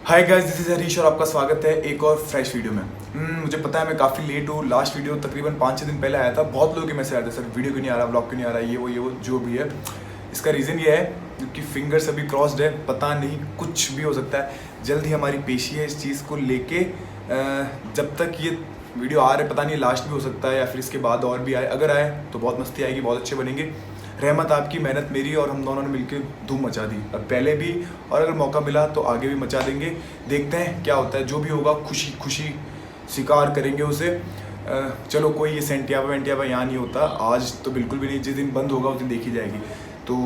Hi guys, this is Harish और आपका स्वागत है एक और फ्रेश वीडियो में। मुझे पता है मैं काफ़ी लेट हूँ। लास्ट वीडियो तकरीबन 5-6 दिन पहले आया था। बहुत लोगों के मैसेज आए थे, सर वीडियो क्यों नहीं आ रहा, ब्लॉग क्यों नहीं आ रहा, ये वो जो भी है। इसका रीज़न ये है क्योंकि फिंगर्स अभी क्रॉस्ड है, पता नहीं कुछ भी हो सकता है। जल्द ही हमारी पेशी है इस चीज़ को लेके। जब तक ये वीडियो आ रहे पता नहीं लास्ट भी हो सकता है या फिर इसके बाद और भी आए। अगर आए तो बहुत मस्ती आएगी, बहुत अच्छे बनेंगे। रहमत आपकी, मेहनत मेरी, और हम दोनों ने मिलकर धूम मचा दी अब पहले भी, और अगर मौका मिला तो आगे भी मचा देंगे। देखते हैं क्या होता है, जो भी होगा खुशी खुशी स्वीकार करेंगे उसे। चलो कोई ये सेंटियाबा वेंटियाबा यहाँ नहीं होता, आज तो बिल्कुल भी नहीं। जिस दिन बंद होगा उस दिन देखी जाएगी। तो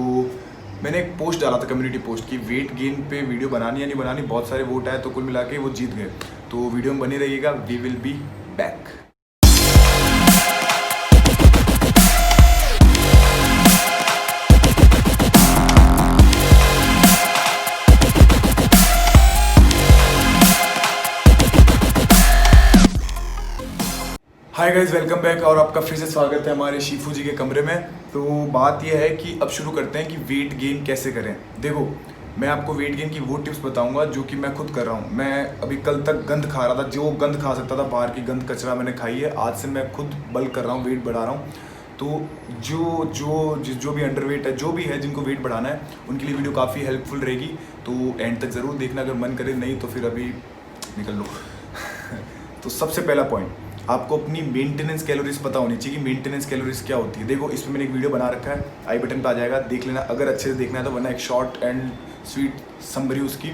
मैंने एक पोस्ट डाला था, कम्युनिटी पोस्ट की, वेट गेन पे वीडियो बनानी या नहीं बनानी। बहुत सारे वोट आए तो कुल मिला के वो जीत गए। तो वीडियो में बने रहिएगा, we will be back. Hi guys, welcome back और आपका फिर से स्वागत है हमारे शीफू जी के कमरे में। तो बात यह है कि अब शुरू करते हैं कि वेट गेन कैसे करें। देखो, मैं आपको वेट गेन की वो टिप्स बताऊंगा जो कि मैं खुद कर रहा हूँ। मैं अभी कल तक गंद खा रहा था, जो गंद खा सकता था, बाहर की गंद कचरा मैंने खाई है। आज से मैं खुद बल्क कर रहा हूँ, वेट बढ़ा रहा हूँ। तो जो भी अंडरवेट है, जो भी है, जिनको वेट बढ़ाना है, उनके लिए वीडियो काफ़ी हेल्पफुल रहेगी। तो एंड तक ज़रूर देखना, अगर मन करे, नहीं तो फिर अभी निकल लो। तो सबसे पहला पॉइंट, आपको अपनी मेंटेनेंस कैलोरीज पता होनी चाहिए कि मेंटेनेंस कैलोरीज क्या होती है। देखो, इसमें मैंने एक वीडियो बना रखा है, आई बटन पे आ जाएगा, देख लेना अगर अच्छे से देखना है तो, वरना एक शॉर्ट एंड स्वीट समरी उसकी।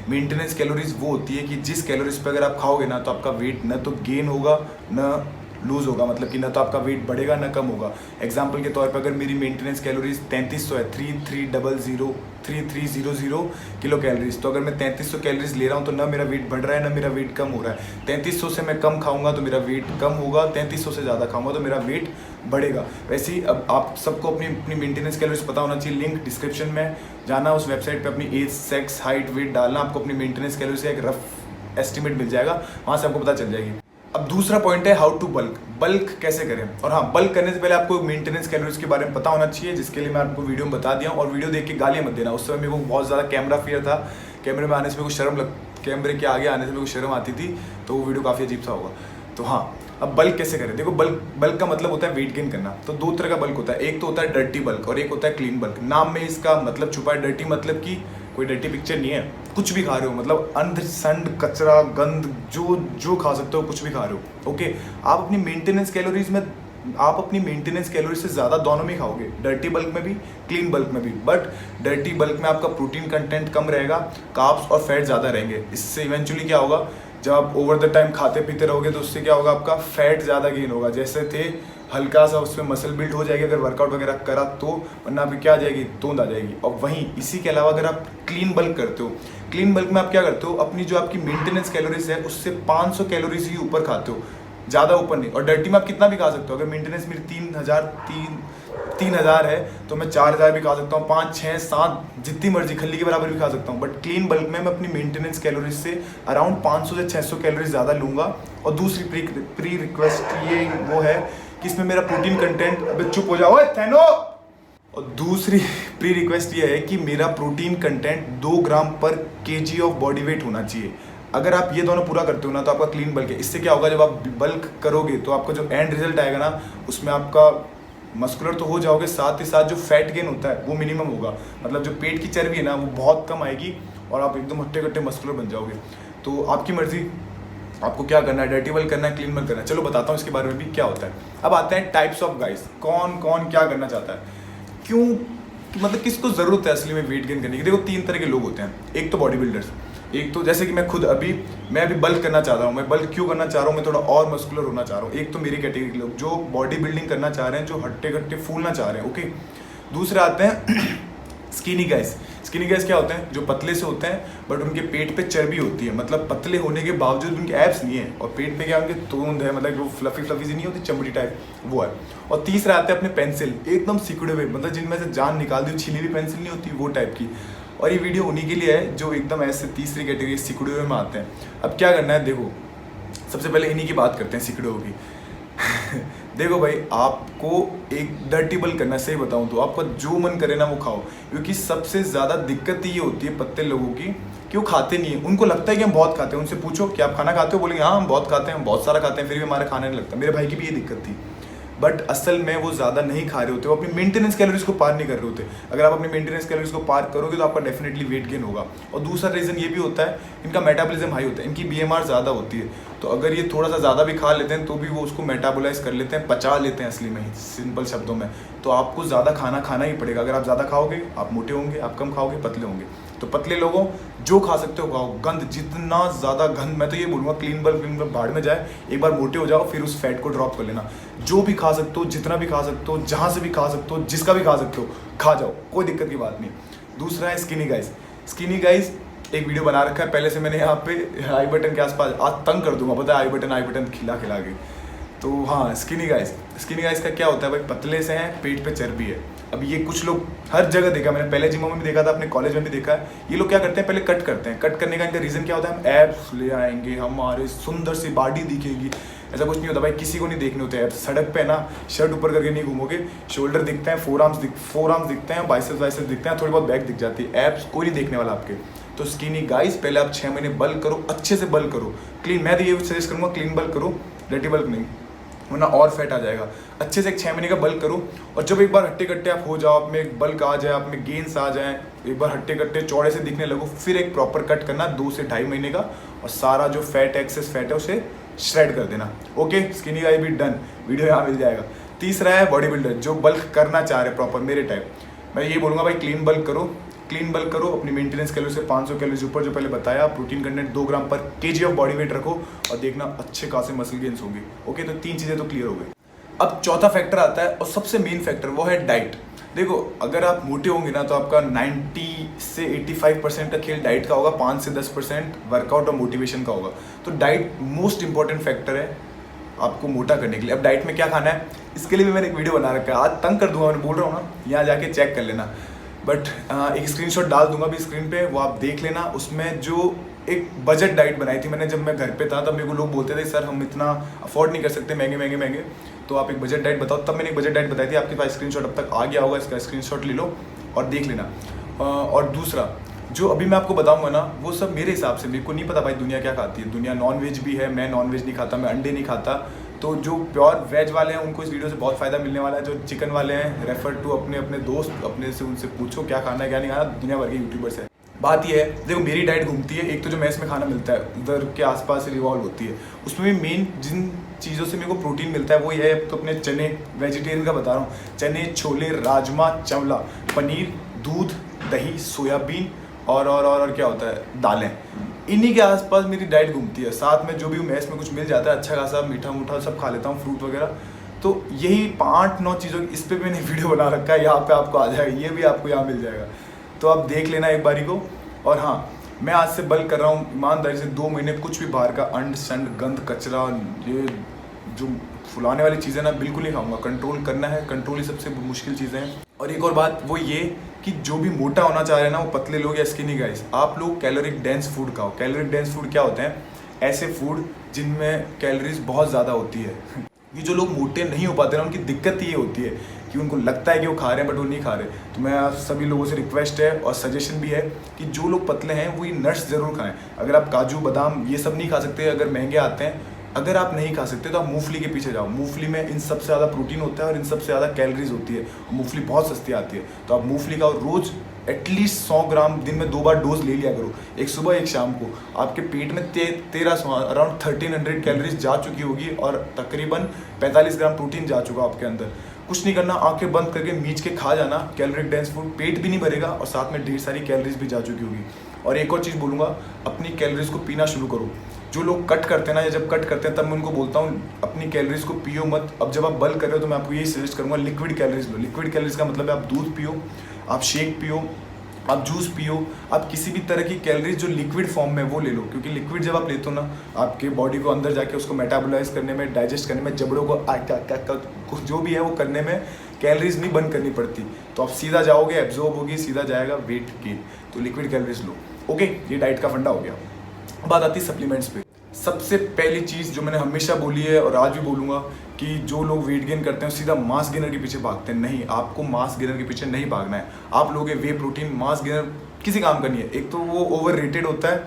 मेंटेनेंस कैलोरीज वो होती है कि जिस कैलोरीज पे अगर आप खाओगे ना तो आपका वेट न तो गेन होगा न लूज़ होगा, मतलब कि ना तो आपका वेट बढ़ेगा ना कम होगा। एग्जाम्पल के तौर पर अगर मेरी मेंटेनेंस कैलोरीज 3300 है, 3300 किलो कैलोरीज, तो अगर मैं 3300 कैलोरीज ले रहा हूँ तो ना मेरा वेट बढ़ रहा है ना मेरा वेट कम हो रहा है। 3300 से मैं कम खाऊंगा तो मेरा वेट कम होगा, 3300 से ज़्यादा खाऊंगा तो मेरा वेट बढ़ेगा। वैसे ही अब आप सबको अपनी मेंटेनेंस कैलोरीज पता होना चाहिए। लिंक डिस्क्रिप्शन में जाना, उस वेबसाइट पर अपनी एज, सेक्स, हाइट, वेट डालना, आपको अपनी मेंटेनेंस कैलोरीज का एक रफ एस्टिमेट मिल जाएगा, वहाँ से आपको पता चल जाएगी। अब दूसरा पॉइंट है हाउ टू बल्क। बल्क कैसे करें। और हाँ, बल्क करने से पहले आपको मेंटेनेंस कैलोरीज के बारे में पता होना चाहिए, जिसके लिए मैं आपको वीडियो में बता दिया हूँ। और वीडियो देख के गालियाँ मत देना। उस समय मेरे को बहुत ज़्यादा कैमरा फियर था, कैमरे में आने से मेरे को कैमरे के आगे आने से मेरे को शर्म आती थी, तो वो वीडियो काफ़ी अजीब सा होगा। तो हाँ, अब बल्क कैसे करें। देखो, बल्क का मतलब होता है वेट गेन करना। तो दो तरह का बल्क होता है, एक तो होता है डर्टी बल्क और एक होता है क्लीन बल्क। नाम में इसका मतलब छुपा है। डर्टी मतलब कि कोई डर्टी पिक्चर नहीं है, कुछ भी खा रहे हो, मतलब अंध संड कचरा गंद जो खा सकते हो, कुछ भी खा रहे हो। ओके, आप अपनी मेंटेनेंस कैलोरीज से ज़्यादा दोनों में खाओगे, डर्टी बल्क में भी, क्लीन बल्क में भी। बट डर्टी बल्क में आपका प्रोटीन कंटेंट कम रहेगा, कार्ब्स और फैट ज़्यादा रहेंगे। इससे इवेंचुअली क्या होगा, जब आप ओवर द टाइम खाते पीते रहोगे तो उससे क्या होगा, आपका फैट ज़्यादा गेन होगा। जैसे थे हल्का सा उसमें मसल बिल्ड हो जाएगी अगर वर्कआउट वगैरह करा तो, वरना फिर क्या आ जाएगी, तोंद आ जाएगी। और वहीं इसी के अलावा अगर आप क्लीन बल्क करते हो, क्लीन बल्क में आप क्या करते हो, अपनी जो आपकी मेंटेनेंस कैलोरीज है उससे 500 कैलोरीज ही ऊपर खाते हो, ज़्यादा ऊपर नहीं। और डर्टी में आप कितना भी खा सकते हो। अगर मेंटेनेंस मेरी 3000 है तो मैं 4000 भी खा सकता हूँ, 5, 6, 7 जितनी मर्जी खल्ली के बराबर भी खा सकता हूँ। बट क्लीन बल्क में मैं अपनी मेंटेनेंस कैलोरीज से अराउंड 500 से 600 कैलोरीज ज़्यादा लूँगा। और दूसरी प्री रिक्वेस्ट ये वो है कि इसमें मेरा प्रोटीन कंटेंट, अबे चुप हो जाओ थैनो। और दूसरी प्री रिक्वेस्ट ये है कि मेरा प्रोटीन कंटेंट 2 ग्राम पर केजी ऑफ बॉडी वेट होना चाहिए। अगर आप ये दोनों पूरा करते हो ना तो आपका क्लीन बल्क है। इससे क्या होगा, जब आप बल्क करोगे तो आपका जो एंड रिजल्ट आएगा ना, उसमें आपका मस्कुलर तो हो जाओगे, साथ ही साथ जो फैट गेन होता है वो मिनिमम होगा। मतलब जो पेट की चर्बी है ना वो बहुत कम आएगी और आप एकदम हट्टे कट्टे मस्कुलर बन जाओगे। तो आपकी मर्जी, आपको क्या करना है, डर्टी बल्क करना है, क्लीन बल्क करना है। चलो बताता हूँ इसके बारे में भी क्या होता है। अब आते हैं टाइप्स ऑफ गाइस, कौन कौन क्या करना चाहता है, क्यों, मतलब किसको ज़रूरत है असली में वेट गेन करने की। देखो, 3 तरह के लोग होते हैं। एक तो बॉडी बिल्डर्स, एक तो जैसे कि मैं खुद मैं अभी बल्क करना चाह रहा हूँ। मैं बल्क क्यों करना चाह रहा हूँ, मैं थोड़ा और मस्कुलर होना चाह रहा हूँ। एक तो मेरी कैटेगरी के लोग जो बॉडी बिल्डिंग करना चाह रहे हैं, जो हट्टे कट्टे फूलना चाह रहे हैं। ओके, दूसरे आते हैं स्किनी गाइस। स्किनी गाइस क्या होते हैं, जो पतले से होते हैं बट उनके पेट पे चर्बी होती है, मतलब पतले होने के बावजूद उनके एब्स नहीं है, और पेट पे क्या उनके तोंद है, मतलब वो फ्लफी सी नहीं होती, चमड़ी टाइप, वो है। और तीसरा आते हैं अपने पेंसिल, एकदम सिकुड़े हुए, मतलब जिनमें से जान निकाल दी, छिली हुई पेंसिल नहीं होती, वो टाइप की। और ये वीडियो उन्हीं के लिए है जो एकदम ऐसे तीसरी कैटेगरी सिकुड़े हुए में आते हैं। अब क्या करना है, देखो, सबसे पहले इन्हीं की बात करते हैं, सिकुड़े हुए की। देखो भाई, आपको एक डर्टी बल्क करना, सही बताऊं तो आपका जो मन करे ना वो खाओ, क्योंकि सबसे ज़्यादा दिक्कत ये होती है पतले लोगों की कि वो खाते नहीं है। उनको लगता है कि हम बहुत खाते हैं, उनसे पूछो कि आप खाना खाते हो, बोलेंगे हाँ हम बहुत खाते हैं, हम बहुत सारा खाते हैं, फिर भी हमारा खाना नहीं लगता। मेरे भाई की भी ये दिक्कत थी, बट असल में वो ज़्यादा नहीं खा रहे होते, वो अपनी मेंटेनेंस कैलोरीज को पार नहीं कर रहे होते। अगर आप अपनी मेंटेनेंस कैलोरीज को पार करोगे तो आपका डेफिनेटली वेट गेन होगा। और दूसरा रीज़न ये भी होता है, इनका मेटाबॉलिज्म हाई होता है, इनकी BMR ज़्यादा होती है। तो अगर ये थोड़ा सा ज़्यादा भी खा लेते हैं तो भी वो उसको मेटाबोलाइज कर लेते हैं, पचा लेते हैं असली में ही, सिंपल शब्दों में। तो आपको ज़्यादा खाना खाना ही पड़ेगा। अगर आप ज़्यादा खाओगे आप मोटे होंगे, आप कम खाओगे पतले होंगे। तो पतले लोगों जो खा सकते हो खाओ, गंद जितना ज़्यादा गंद, मैं तो ये बोलूँगा क्लीन बल्क भाड़ में जाए, एक बार मोटे हो जाओ फिर उस फैट को ड्रॉप कर लेना। जो भी खा सकते हो, जितना भी खा सकते हो, जहाँ से भी खा सकते हो, जिसका भी खा सकते हो खा जाओ, कोई दिक्कत की बात नहीं। दूसरा है स्किनी गाइज। स्किनी गाइज एक वीडियो बना रखा है पहले से मैंने, यहाँ पे आई बटन के आसपास, आज तंग कर दूंगा पता है, आई बटन खिला खिला के। तो हाँ, स्किनी गाइज का क्या होता है भाई, पतले से हैं, पेट पे चर्बी है। अब ये कुछ लोग हर जगह देखा, मैंने पहले जिमों में भी देखा था, अपने कॉलेज में भी देखा है, ये लोग क्या करते हैं पहले कट करते हैं। कट करने का इनका रीज़न क्या होता है, हम एब्स ले आएंगे, हमारे सुंदर सी बॉडी दिखेगी। ऐसा कुछ नहीं होता भाई, किसी को नहीं देखने होते एब्स। सड़क पे ना शर्ट ऊपर करके नहीं घूमोगे, शोल्डर दिखते हैं, फोर आर्म्स दिखते हैं, बाइसेप्स दिखते हैं, थोड़ी बहुत बैक दिख जाती है, एब्स कोई नहीं देखने वाला आपके। तो स्किनी गाइस पहले आप 6 महीने बल्क करो, अच्छे से बल्क करो, क्लीन। मैं तो ये सजेस्ट करूँगा क्लीन बल्क करो, डर्टी बल्क नहीं, वरना और फैट आ जाएगा। अच्छे से एक 6 महीने का बल्क करो, और जब एक बार हट्टे कट्टे आप हो जाओ, आप में एक बल्क आ जाए, आप में गेन्स आ जाए, एक बार हट्टे कट्टे चौड़े से दिखने लगो, फिर एक प्रॉपर कट करना 2 से 2.5 महीने का, और सारा जो फैट एक्सेस फैट है उसे श्रेड कर देना। ओके, स्किनी गाइस भी डन, वीडियो यहाँ मिल जाएगा। तीसरा है बॉडी बिल्डर जो बल्क करना चाह रहे प्रॉपर मेरे टाइप। मैं ये बोलूँगा भाई क्लीन बल्क करो, अपनी मेंटेनेंस कैलोरी से 500 कैलोरी ऊपर, जो पहले बताया, प्रोटीन कंटेंट 2 ग्राम पर केजी ऑफ बॉडी वेट रखो, और देखना अच्छे खासे मसल गेन्स होंगे। ओके, तो 3 चीज़ें तो क्लियर हो गई। अब चौथा फैक्टर आता है, और सबसे मेन फैक्टर, वो है डाइट। देखो, अगर आप मोटे होंगे ना तो आपका 90 से 85% का खेल डाइट का होगा, 5 से 10% वर्कआउट और मोटिवेशन का होगा। तो डाइट मोस्ट इंपॉर्टेंट फैक्टर है आपको मोटा करने के लिए। अब डाइट में क्या खाना है, इसके लिए भी मैंने एक वीडियो बना रखा है, आज तंग कर दूंगा, मैं बोल रहा हूँ ना, यहाँ जाके चेक कर लेना। बट एक स्क्रीनशॉट डाल दूंगा भी स्क्रीन पे, वो आप देख लेना। उसमें जो एक बजट डाइट बनाई थी मैंने, जब मैं घर पे था तब मेरे को लोग बोलते थे सर हम इतना अफोर्ड नहीं कर सकते, महंगे, तो आप एक बजट डाइट बताओ। तब मैंने एक बजट डाइट बताई थी, आपके पास स्क्रीनशॉट अब तक आ गया होगा, इसका स्क्रीनशॉट ले लो और देख लेना। और दूसरा जो अभी मैं आपको बताऊंगा ना, वो सब मेरे हिसाब से, मेरे को नहीं पता भाई दुनिया क्या खाती है, दुनिया नॉनवेज भी है, मैं नॉनवेज नहीं खाता, मैं अंडे नहीं खाता। तो जो प्योर वेज वाले हैं उनको इस वीडियो से बहुत फ़ायदा मिलने वाला है। जो चिकन वाले हैं, रेफर टू अपने दोस्त, अपने से उनसे पूछो क्या खाना है क्या नहीं खाना, दुनिया भर के यूट्यूबर्स हैं। बात ये है, देखो मेरी डाइट घूमती है, एक तो जो मैस में खाना मिलता है उधर के आसपास रिवॉल्व होती है, उसमें भी मेन जिन चीज़ों से मेरे को प्रोटीन मिलता है वो ये है, तो अपने चने, वेजिटेरियन का बता रहा हूँ, चने, छोले, राजमा, चावला, पनीर, दूध, दही, सोयाबीन और क्या होता है, दालें। इन्हीं के आसपास मेरी डाइट घूमती है। साथ में जो भी मैस में कुछ मिल जाता है अच्छा खासा, मीठा मूठा सब खा लेता हूँ, फ्रूट वगैरह। तो यही 5-9 चीज़ों, इस पर मैंने वीडियो बना रखा है, यहाँ पे आपको आ जाएगा, ये भी आपको यहाँ मिल जाएगा, तो आप देख लेना एक बारी को। और हाँ, मैं आज से बल्क कर रहा हूँ ईमानदारी से, 2 महीने कुछ भी बाहर का अंड संड गंद कचरा, ये जो फुलाने वाली चीज़ें ना बिल्कुल नहीं खाऊंगा। कंट्रोल करना है, कंट्रोल ही सबसे मुश्किल चीज़ें हैं। और एक और बात वो ये कि जो भी मोटा होना चाह रहे हैं ना, वो पतले लोग या स्किनी गाइस, आप लोग कैलोरिक डेंस फूड खाओ। कैलोरिक डेंस फूड क्या होते हैं, ऐसे फूड जिनमें कैलोरीज बहुत ज़्यादा होती है। ये जो लोग मोटे नहीं हो पाते ना, उनकी दिक्कत ये होती है कि उनको लगता है कि वो खा रहे हैं बट वो नहीं खा रहे। तो मैं आप सभी लोगों से रिक्वेस्ट है और सजेशन भी है कि जो लोग पतले हैं वो ये नट्स ज़रूर खाएं। अगर आप काजू बादाम ये सब नहीं खा सकते, अगर महंगे आते हैं, अगर आप नहीं खा सकते तो आप मूंगफली के पीछे जाओ। मूंगफली में इन सबसे ज़्यादा प्रोटीन होता है और इन सबसे ज़्यादा कैलोरीज होती है। मूंगफली बहुत सस्ती आती है, तो आप मूंगफली का रोज़ एटलीस्ट 100 ग्राम दिन में 2 बार डोज ले लिया करो, एक सुबह एक शाम को। आपके पेट में 1300 अराउंड 1300 कैलोरीज जा चुकी होगी और तकरीबन 45 ग्राम प्रोटीन जा चुका आपके अंदर। कुछ नहीं करना, आंखें बंद करके मीच के खा जाना कैलोरिक डेंस फूड, पेट भी नहीं भरेगा और साथ में ढेर सारी कैलोरीज भी जा चुकी होगी। और एक और चीज़ बोलूँगा, अपनी कैलोरीज को पीना शुरू करो। जो लोग कट करते हैं ना, या जब कट करते हैं तब मैं उनको बोलता हूँ अपनी कैलोरीज को पियो मत। अब जब आप बल्क कर रहे हो तो मैं आपको यही सजेस्ट करूँगा, लिक्विड कैलोरीज लो। लिक्विड कैलोरीज का मतलब है आप दूध पियो, आप शेक पियो, आप जूस पियो, आप किसी भी तरह की कैलोरीज जो लिक्विड फॉर्म में वो ले लो। क्योंकि लिक्विड जब आप लेते हो ना, आपके बॉडी को अंदर जाके उसको मेटाबोलाइज करने में, डाइजेस्ट करने में, जबड़ों को जो भी है वो करने में कैलोरीज नहीं बंद करनी पड़ती। तो आप सीधा जाओगे, एब्जॉर्ब होगी, सीधा जाएगा वेट गेन। तो लिक्विड कैलोरीज लो। ओके, ये डाइट का फंडा हो गया। बात आती है सप्लीमेंट्स पे। सबसे पहली चीज़ जो मैंने हमेशा बोली है और आज भी बोलूँगा कि जो लोग वेट गेन करते हैं सीधा मास गेनर के पीछे भागते हैं। नहीं, आपको मास गेनर के पीछे नहीं भागना है। आप लोगे वे प्रोटीन, मास गेनर किसी काम का नहीं है। एक तो वो ओवर रेटेड होता है,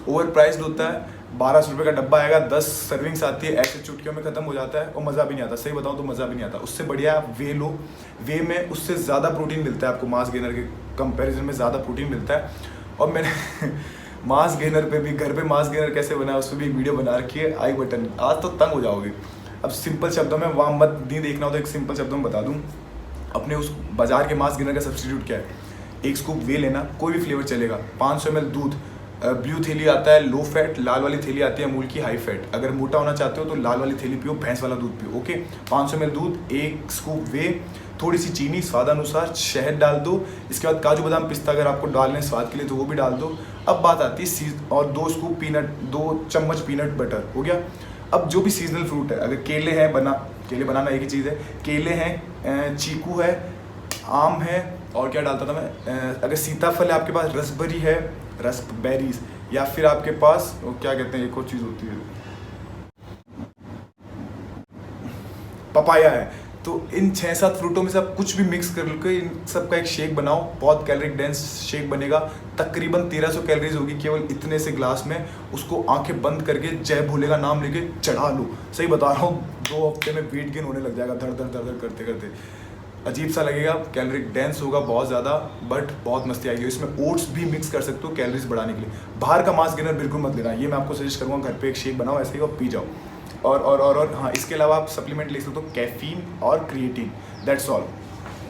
ओवर प्राइस्ड होता है। 1200 रुपये का डब्बा आएगा, 10 सर्विंग्स आती है, ऐसे चुटकियों में खत्म हो जाता है और मज़ा भी नहीं आता। सही बताऊँ तो मज़ा भी नहीं आता। उससे बढ़िया आप वे लो, वे में उससे ज़्यादा प्रोटीन मिलता है आपको, मास गेनर के कंपैरिजन में ज़्यादा प्रोटीन मिलता है। और मैंने मास गेनर पे भी, घर पे मास गेनर कैसे बनाया उस पर भी एक वीडियो बना रखी है, आई बटन। आज तो तंग हो जाओगे। अब सिंपल शब्दों में, वहाँ मत नहीं देखना हो तो एक सिंपल शब्दों में बता दूँ, अपने उस बाजार के मास गेनर का सब्स्टिट्यूट क्या है। एक स्कूप वे लेना, कोई भी फ्लेवर चलेगा, 500 ml दूध, ब्लू थैली आता है लो फैट, लाल वाली थैली आती है अमूल की हाई फैट। अगर मोटा होना चाहते हो तो लाल वाली थैली पियो, भैंस वाला दूध पियो। ओके, 500 ml दूध, एक स्कूप वे, थोड़ी सी चीनी स्वादानुसार, शहद डाल दो। इसके बाद काजू बादाम पिस्ता अगर आपको डालना है स्वाद के लिए तो वो भी डाल दो। अब बात आती है और 2 स्कूप पीनट, 2 चम्मच पीनट बटर हो गया। अब जो भी सीजनल फ्रूट है, अगर केले हैं, केले बनाना एक ही चीज़ है, केले हैं, चीकू है, आम है, और क्या डालता था मैं, अगर सीताफल है आपके पास, रसबेरी है, रसबेरीज, या फिर आपके पास वो क्या कहते हैं, एक और चीज़ होती है, पपाया है। तो इन 6-7 फ्रूटों में से आप कुछ भी मिक्स करके इन सब का एक शेक बनाओ। बहुत कैलोरिक डेंस शेक बनेगा। तकरीबन 1300 कैलोरीज होगी केवल इतने से ग्लास में। उसको आंखें बंद करके जय भोले का नाम लेके चढ़ा लो। सही बता रहा हूँ, 2 हफ्ते में वेट गेन होने लग जाएगा, धड़ धड़ धड़ धड़ करते करते। अजीब सा लगेगा, कैलोरिक डेंस होगा बहुत ज़्यादा, बट बहुत मस्ती आएगी। इसमें ओट्स भी मिक्स कर सकते हो कैलोरीज बढ़ाने के लिए। बाहर का मास गेनर बिल्कुल मत लेना, ये मैं आपको सजेस्ट करूँगा। घर पे एक शेक बनाओ ऐसे ही और पी जाओ। और हाँ, इसके अलावा आप सप्लीमेंट ले सकते हो, कैफीन और क्रिएटिन, दैट्स ऑल।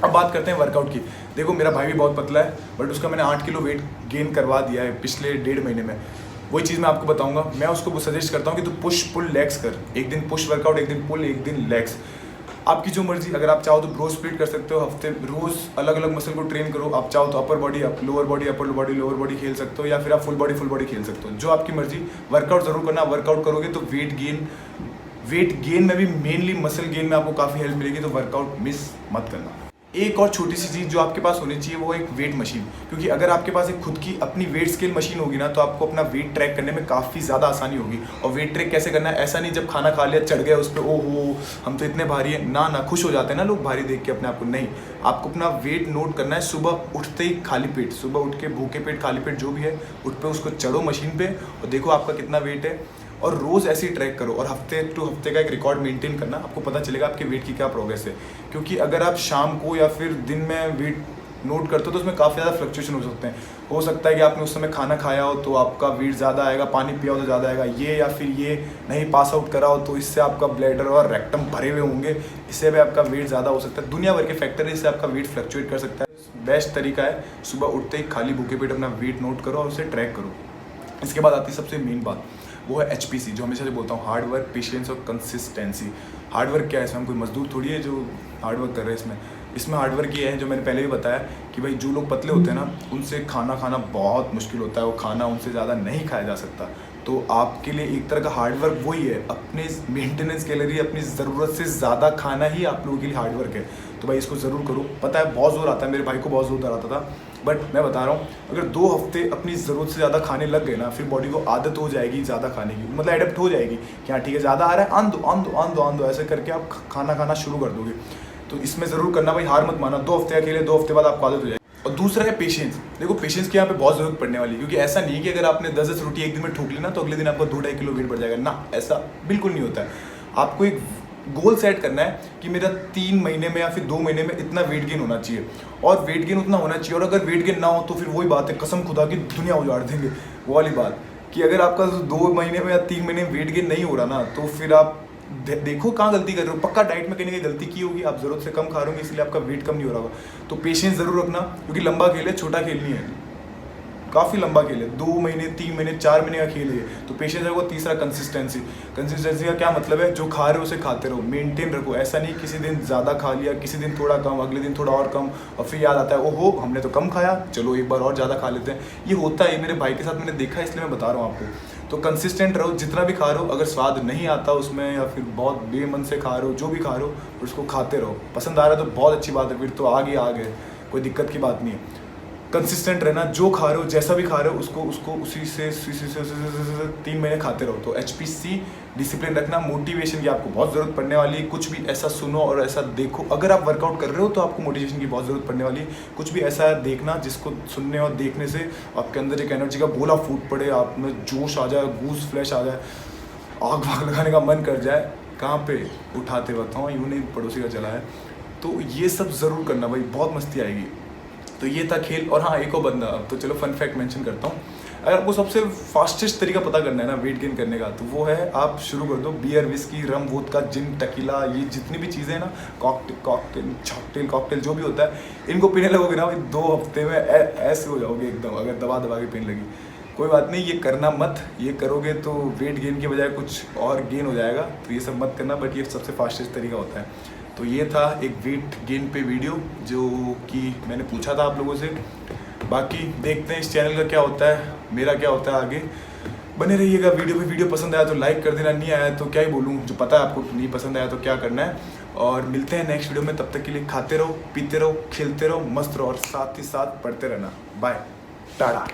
अब बात करते हैं वर्कआउट की। देखो, मेरा भाई भी बहुत पतला है, बट उसका मैंने 8 किलो वेट गेन करवा दिया है पिछले 1.5 महीने में। वही चीज़ मैं आपको बताऊंगा। मैं उसको सजेस्ट करता हूँ कि तू पुश पुल लेग्स कर। एक दिन पुश वर्कआउट, एक दिन पुल, एक दिन लेग्स, आपकी जो मर्जी। अगर आप चाहो तो ब्रो स्प्लिट कर सकते हो, हफ्ते रोज अलग अलग मसल को ट्रेन करो। आप चाहो तो upper body, lower body, upper body, lower body खेल सकते हो, या फिर आप फुल बॉडी खेल सकते हो, जो आपकी मर्जी। वर्कआउट जरूर करना। वर्कआउट करोगे तो वेट गेन में भी, मेनली मसल गेन में आपको काफ़ी हेल्प मिलेगी। तो वर्कआउट मिस मत करना। एक और छोटी सी चीज़ जो आपके पास होनी चाहिए वो एक वेट मशीन। क्योंकि अगर आपके पास एक खुद की अपनी वेट स्केल मशीन होगी ना, तो आपको अपना वेट ट्रैक करने में काफ़ी ज़्यादा आसानी होगी। और वेट ट्रैक कैसे करना है, ऐसा नहीं जब खाना खा लिया चढ़ गया उस पर, ओहो हम तो इतने भारी हैं, ना खुश हो जाते हैं ना लोग भारी देख के अपने आप को। नहीं, आपको अपना वेट नोट करना है। सुबह उठते ही खाली पेट, सुबह उठ के भूखे पेट, खाली पेट जो भी है, उठ पे उसको चढ़ो मशीन पे और देखो आपका कितना वेट है। और रोज़ ऐसे ही ट्रैक करो और हफ्ते टू हफ्ते का एक रिकॉर्ड मेंटेन करना। आपको पता चलेगा आपके वेट की क्या प्रोग्रेस है। क्योंकि अगर आप शाम को या फिर दिन में वेट नोट करते हो तो उसमें काफ़ी ज़्यादा फ्लक्चुएशन हो सकते हैं। हो सकता है कि आपने उस समय खाना खाया हो तो आपका वेट ज़्यादा आएगा, पानी पिया हो तो ज़्यादा आएगा, ये या फिर ये नहीं पास आउट करा हो तो इससे आपका ब्लैडर और रेक्टम भरे हुए होंगे, इससे भी आपका वेट ज़्यादा हो सकता है। दुनिया भर के फैक्टर है, इससे आपका वेट फ्लक्चुएट कर सकता है। बेस्ट तरीका है सुबह उठते ही खाली भूखे पेट अपना वेट नोट करो और उसे ट्रैक करो। इसके बाद आती है सबसे मेन बात, वो है HPC, जो हमेशा से बोलता हूँ, हार्ड वर्क, पेशेंस और कंसिस्टेंसी। हार्ड वर्क क्या है, इसमें हम कोई मजदूर थोड़ी है जो हार्ड वर्क कर रहे हैं। इसमें हार्ड वर्क ये है, जो मैंने पहले भी बताया कि भाई जो लोग पतले होते हैं ना, उनसे खाना खाना बहुत मुश्किल होता है। वो खाना उनसे ज़्यादा नहीं खाया जा सकता। तो आपके लिए एक तरह का हार्ड वर्क वही है, अपने मेंटेनेंस कैलोरी, अपनी ज़रूरत से ज़्यादा खाना ही आप लोगों के लिए हार्ड वर्क है। तो भाई इसको ज़रूर करो। पता है बहुत ज़ोर आता है, मेरे भाई को बहुत ज़ोर आता था, बट मैं बता रहा हूँ, अगर 2 हफ्ते अपनी ज़रूरत से ज़्यादा खाने लग गए ना, फिर बॉडी को आदत हो जाएगी ज़्यादा खाने की, मतलब एडेप्ट हो जाएगी कि हाँ ठीक है ज़्यादा आ रहा है, आन दो, ऐसे करके आप खाना खाना शुरू कर दोगे। तो इसमें ज़रूर करना भाई, हार मत माना। 2 हफ्ते अकेले, 2 हफ्ते बाद आपको आदत हो जाएगी। और दूसरा है पेशेंस। देखो, पेशेंस की यहाँ पे बहुत ज़रूरत पड़ने वाली है, क्योंकि ऐसा नहीं है कि अगर आपने 10-10 रोटी एक दिन में ठोक ली ना तो अगले दिन आपका 2-2.5 किलो वेट बढ़ जाएगा ना, ऐसा बिल्कुल नहीं होता है। आपको एक गोल सेट करना है कि मेरा 3 महीने में या फिर 2 महीने में इतना वेट गेन होना चाहिए, और वेट गेन उतना होना चाहिए। और अगर वेट गेन ना हो तो फिर वही बात है, कसम खुदा की दुनिया उजाड़ देंगे वो वाली बात, कि अगर आपका 2 महीने में या 3 महीने में वेट गेन नहीं हो रहा ना, तो फिर आप देखो कहाँ गलती कर रहे हो। पक्का डाइट में कहीं ना कहीं गलती की होगी, आप ज़रूरत से कम खा रहे होंगे, इसलिए आपका वेट कम नहीं हो रहा होगा। तो पेशेंस ज़रूर रखना, क्योंकि लंबा खेल है, छोटा खेल नहीं है, काफ़ी लंबा खेल है। 2 महीने, 3 महीने, 4 महीने का खेल है। तो पेशेंस है वो। तीसरा कंसिस्टेंसी। कंसिस्टेंसी का क्या मतलब है, जो खा रहे हो उसे खाते रहो, मेंटेन रखो। ऐसा नहीं किसी दिन ज़्यादा खा लिया, किसी दिन थोड़ा कम, अगले दिन थोड़ा और कम, और फिर याद आता है ओहो हमने तो कम खाया, चलो एक बार और ज़्यादा खा लेते हैं। ये होता है, मेरे भाई के साथ मैंने देखा है, इसलिए मैं बता रहा हूँ आपको। तो कंसिस्टेंट रहो, जितना भी खा रहे हो। अगर स्वाद नहीं आता उसमें या फिर बहुत बेमन से खा रहे हो, जो भी खा रहे हो उसको खाते रहो। पसंद आ रहा है तो बहुत अच्छी बात है, फिर तो आगे कोई दिक्कत की बात नहीं है। कंसिस्टेंट रहना, जो खा रहे हो जैसा भी खा रहे हो उसको उसी से 3 महीने खाते रहो। तो HPC डिसिप्लिन रखना, मोटिवेशन की आपको बहुत ज़रूरत पड़ने वाली है। कुछ भी ऐसा सुनो और ऐसा देखो, अगर आप वर्कआउट कर रहे हो तो आपको मोटिवेशन की बहुत ज़रूरत पड़ने वाली है। कुछ भी ऐसा देखना जिसको सुनने और देखने से आपके अंदर एक एनर्जी का गोला फूट पड़े, आप में जोश आ जाए, गूज फ्लैश आ जाए, आग वाग लगाने का मन कर जाए। कहाँ पे? उठाते वक्त। हाँ, यूँ नहीं पड़ोसी का चला है। तो ये सब ज़रूर करना भाई, बहुत मस्ती आएगी। तो ये था खेल। और हाँ, एक और बंदा, अब तो चलो फन फैक्ट मेंशन करता हूँ। अगर आपको सबसे फास्टेस्ट तरीका पता करना है ना वेट गेन करने का, तो वो है आप शुरू कर दो बियर, विस्की, रम, वोदका, जिन, टकीला, ये जितनी भी चीज़ें हैं ना, कॉकटेल जो भी होता है, इनको पीने लगोगे ना भाई 2 हफ्ते में ऐसे हो जाओगे एकदम, अगर दबा दबा के पीने लगी। कोई बात नहीं, ये करना मत। ये करोगे तो वेट गेन के बजाय कुछ और गेन हो जाएगा, तो ये सब मत करना। बट ये सबसे फास्टेस्ट तरीका होता है। तो ये था एक वेट गेन पे वीडियो जो कि मैंने पूछा था आप लोगों से। बाकी देखते हैं इस चैनल का क्या होता है, मेरा क्या होता है आगे। बने रहिएगा वीडियो पे। वीडियो पसंद आया तो लाइक कर देना, नहीं आया तो क्या ही बोलूँ, जो पता है आपको नहीं पसंद आया तो क्या करना है। और मिलते हैं नेक्स्ट वीडियो में, तब तक के लिए खाते रहो, पीते रहो, खेलते रहो, मस्त रहो और साथ ही साथ पढ़ते रहना। बाय, टाटा।